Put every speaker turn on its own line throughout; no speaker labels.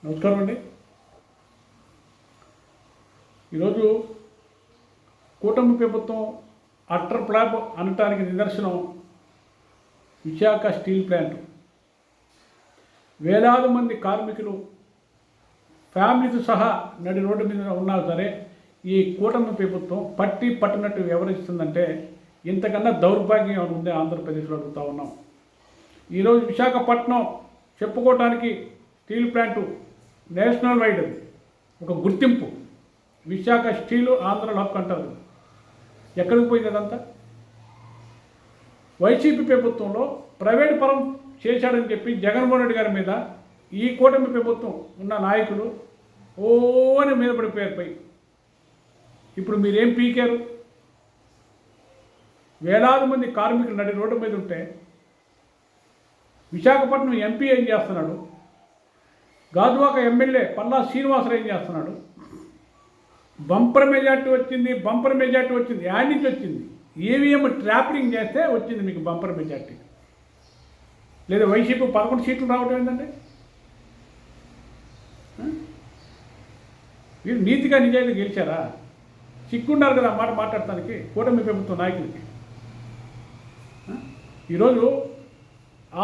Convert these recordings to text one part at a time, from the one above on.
నమస్కారం అండి. ఈరోజు కూటమి ప్రభుత్వం అట్టర్ ఫ్లాప్ అనటానికి నిదర్శనం విశాఖ స్టీల్ ప్లాంట్. వేలాది మంది కార్మికులు ఫ్యామిలీతో సహా నడి రోడ్డు మీద ఉన్నా సరే ఈ కూటమి ప్రభుత్వం పట్టినట్టు వ్యవహరిస్తుందంటే ఇంతకన్నా దౌర్భాగ్యం ఉంది ఆంధ్రప్రదేశ్లో అడుగుతూ ఉన్నాం. ఈరోజు విశాఖపట్నం చెప్పుకోవటానికి స్టీల్ ప్లాంటు నేషనల్ వైడ్ ఒక గుర్తింపు. విశాఖ స్టీలు ఆంధ్ర హక్కు అంటారు. ఎక్కడికి పోయింది అదంతా? వైసీపీ ప్రభుత్వంలో ప్రైవేట్ పరం చేశాడని చెప్పి జగన్మోహన్ రెడ్డి గారి మీద ఈ కూటమి ప్రభుత్వం ఉన్న నాయకులు అని మీద పడిపోయారు పై. ఇప్పుడు మీరేం పీకారు? వేలాది మంది కార్మికులు నడి రోడ్డు మీద ఉంటే విశాఖపట్నం ఎంపీ ఏం చేస్తున్నాడు? గాజువాక ఎమ్మెల్యే పల్లా శ్రీనివాసరావు ఏం చేస్తున్నాడు? బంపర్ మెజార్టీ వచ్చింది. యాడ్ నుంచి వచ్చింది? ఈవీఎం ట్రాపింగ్ చేస్తే వచ్చింది మీకు బంపర్ మెజార్టీ. లేదా వైసీపీ 11 సీట్లు రావటం ఏంటంటే? వీరు నీతిగా నిజాయితీ గెలిచారా? సిగ్గుండాలి కదా మాట మాట్లాడటానికి కూటమి ప్రభుత్వ నాయకులకి. ఈరోజు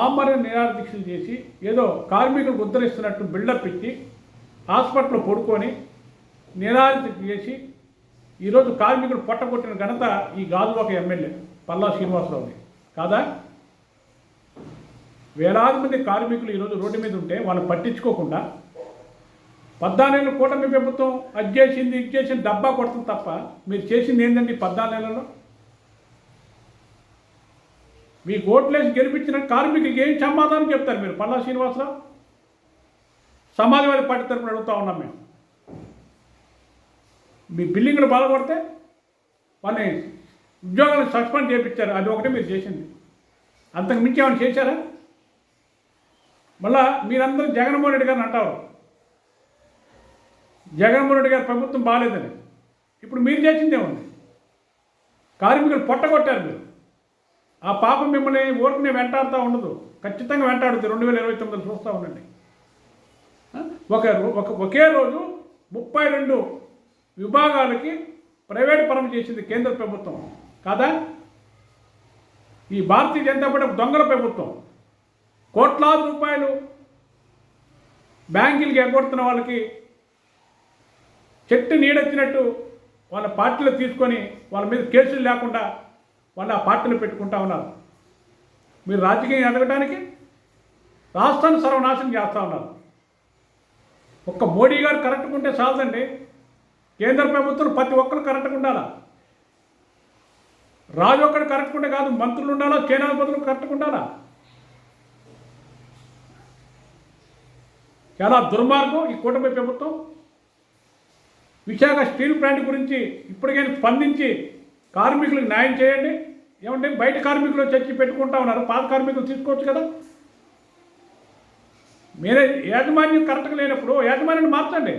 ఆమరణ నిరాదీక్షలు చేసి ఏదో కార్మికులకు ఉద్ధరిస్తున్నట్టు బిల్డప్ ఇచ్చి హాస్పిటల్లో పడుకొని నిరాదీక్ష చేసి ఈరోజు కార్మికులు పొట్టగొట్టిన ఘనత ఈ గాజువాక ఎమ్మెల్యే పల్లా శ్రీనివాసరావుది కాదా? వేలాది మంది కార్మికులు ఈరోజు రోడ్డు మీద ఉంటే వాళ్ళు పట్టించుకోకుండా 14 నెలలు కూటమి ప్రభుత్వం అది చేసింది ఇది చేసింది డబ్బా కొడుతుంది తప్ప మీరు చేసింది ఏంటండి 14 నెలల్లో? మీ ఓట్లేసి గెలిపించిన కార్మికులకి ఏం సమాధానం చెప్తారు మీరు? పల్లా శ్రీనివాసరావు సమాజవాది పార్టీ తరపున అడుగుతూ ఉన్నాం మేము. మీ బిల్డింగ్లు బాధపడితే వాళ్ళని ఉద్యోగాలను సస్పెండ్ చేయించారు. అది ఒకటే మీరు చేసింది. అంతకు మించి ఏమైనా చేశారా? మళ్ళా మీరందరూ జగన్మోహన్ రెడ్డి గారిని అంటారు జగన్మోహన్ రెడ్డి గారి ప్రభుత్వం బాగాలేదని. ఇప్పుడు మీరు చేసిందే ఉంది. కార్మికులు పొట్టగొట్టారు మీరు. ఆ పాపం మిమ్మల్ని ఊరికనే వెంటాడుతూ ఉండదు, ఖచ్చితంగా వెంటాడుతుంది. 2029 చూస్తూ ఉండండి. ఒకే రోజు 32 విభాగాలకి ప్రైవేట్ పరం చేసింది కేంద్ర ప్రభుత్వం కాదా? ఈ భారతీయ జనతా పార్టీ దొంగల ప్రభుత్వం కోట్లాది రూపాయలు బ్యాంకులకి ఎగ్గొడుతున్న వాళ్ళకి చెట్టు నీడొచ్చినట్టు వాళ్ళ పార్టీలు తీసుకొని వాళ్ళ మీద కేసులు లేకుండా వాళ్ళు ఆ పార్టీలు పెట్టుకుంటా ఉన్నారు. మీరు రాజకీయం ఎదగడానికి రాష్ట్రాన్ని సర్వనాశనం చేస్తూ ఉన్నారు. ఒక్క మోడీ గారు కరెక్ట్గా ఉంటే చాలదండి. కేంద్ర ప్రభుత్వం ప్రతి ఒక్కరు కరెక్ట్గా ఉండాలా. రాజు ఒక్కడు కరెక్ట్గా ఉంటే కాదు, మంత్రులు ఉండాలా, సేనాధిపతులు కరెక్ట్గా ఉండాలా. చాలా దుర్మార్గం ఈ కూటమి ప్రభుత్వం. విశాఖ స్టీల్ ప్లాంట్ గురించి ఇప్పటికైనా స్పందించి కార్మికులకు న్యాయం చేయండి. ఏమంటే బయట కార్మికులు చర్చి పెట్టుకుంటా ఉన్నారు, పాత కార్మికులు తీసుకోవచ్చు కదా. మీరే యాజమాన్యం కరెక్ట్గా లేనప్పుడు యాజమాన్యాన్ని మార్చండి,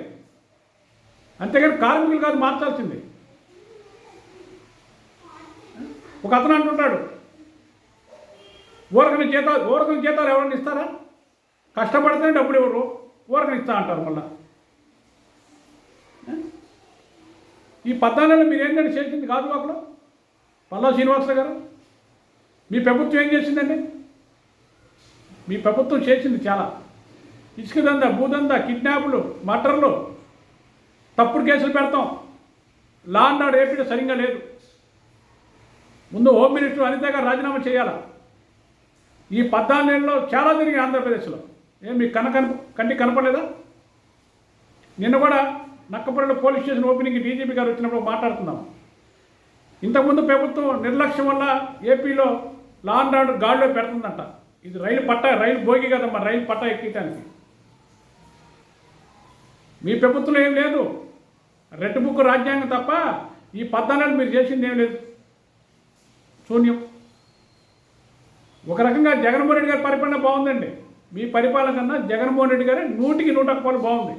అంతేగాని కార్మికులు కాదు మార్చాల్సింది. ఒక అతను అంటుంటాడు ఊరకని జీతాలు ఎవరైనా ఇస్తారా? కష్టపడితేనే డబ్బులు ఎవరు ఊరకని ఇస్తా అంటారు. మళ్ళా ఈ 14 నెలలు మీరు ఏంటంటే చేసింది కాదు అక్కడ పల్లా శ్రీనివాసరావు గారు. మీ ప్రభుత్వం ఏం చేసిందండి? మీ ప్రభుత్వం చేసింది చాలా. ఇసుక దందా, భూదందా, కిడ్నాపులు, మర్డర్లు, తప్పుడు కేసులు పెడతాం. లా అండ్ ఆర్డర్ ఏపీలో సరిగ్గా లేదు. ముందు హోమ్ మినిస్టర్ అనిత గారు రాజీనామా చేయాలా. ఈ 14 నెలల్లో చాలా జరిగి ఆంధ్రప్రదేశ్లో ఏం మీకు కంటికి కనపడలేదా? నిన్న కూడా నక్కపల్లిలో పోలీస్ స్టేషన్ ఓపెనింగ్కి డీజీపీ గారు వచ్చినప్పుడు మాట్లాడుతున్నాం. ఇంతకుముందు ప్రభుత్వం నిర్లక్ష్యం వల్ల ఏపీలో లా అండ్ ఆర్డర్ గాడిలో పెడుతుందంట. ఇది రైలు భోగి కదమ్మా, రైలు పట్టా ఎక్కడానికి. మీ ప్రభుత్వంలో ఏం లేదు, రెడ్ బుక్ రాజ్యాంగం తప్ప ఈ 14 మీరు చేసింది ఏం లేదు, శూన్యం. ఒక రకంగా జగన్మోహన్ రెడ్డి గారి పరిపాలన బాగుందండి. మీ పరిపాలన కన్నా జగన్మోహన్ రెడ్డి గారి 100కి 101 బాగుంది.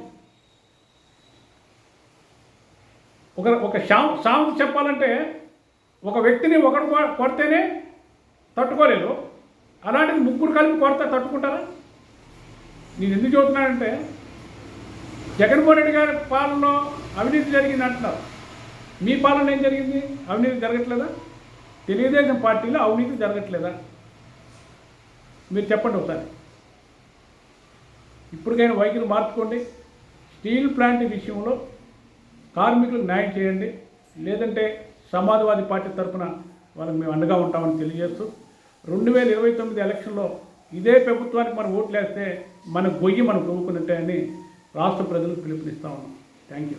ఒక సామెత చెప్పాలంటే ఒక వ్యక్తిని ఒకడు కొడితేనే తట్టుకోలేదు, అలాంటిది ముగ్గురు కలిపి కొడితే తట్టుకుంటారా? నేను ఎందుకు చెబుతున్నానంటే జగన్మోహన్ రెడ్డి గారి పాలనలో అవినీతి జరిగింది అంటున్నారు. మీ పాలన ఏం జరిగింది? అవినీతి జరగట్లేదా? తెలుగుదేశం పార్టీలో అవినీతి జరగట్లేదా? మీరు చెప్పండి ఒకసారి. ఇప్పటికైనా వైఖరి మార్చుకోండి. స్టీల్ ప్లాంట్ విషయంలో కార్మికులకు న్యాయం చేయండి. లేదంటే సమాజ్వాదీ పార్టీ తరఫున వాళ్ళకి మేము అండగా ఉంటామని తెలియజేస్తూ 2029 ఎలక్షన్లో ఇదే ప్రభుత్వానికి మనం ఓట్లు వేస్తే మన గొయ్యి మనం తవ్వుకున్నట్టే అని రాష్ట్ర ప్రజలకు పిలుపునిస్తా ఉన్నాం. Thank you.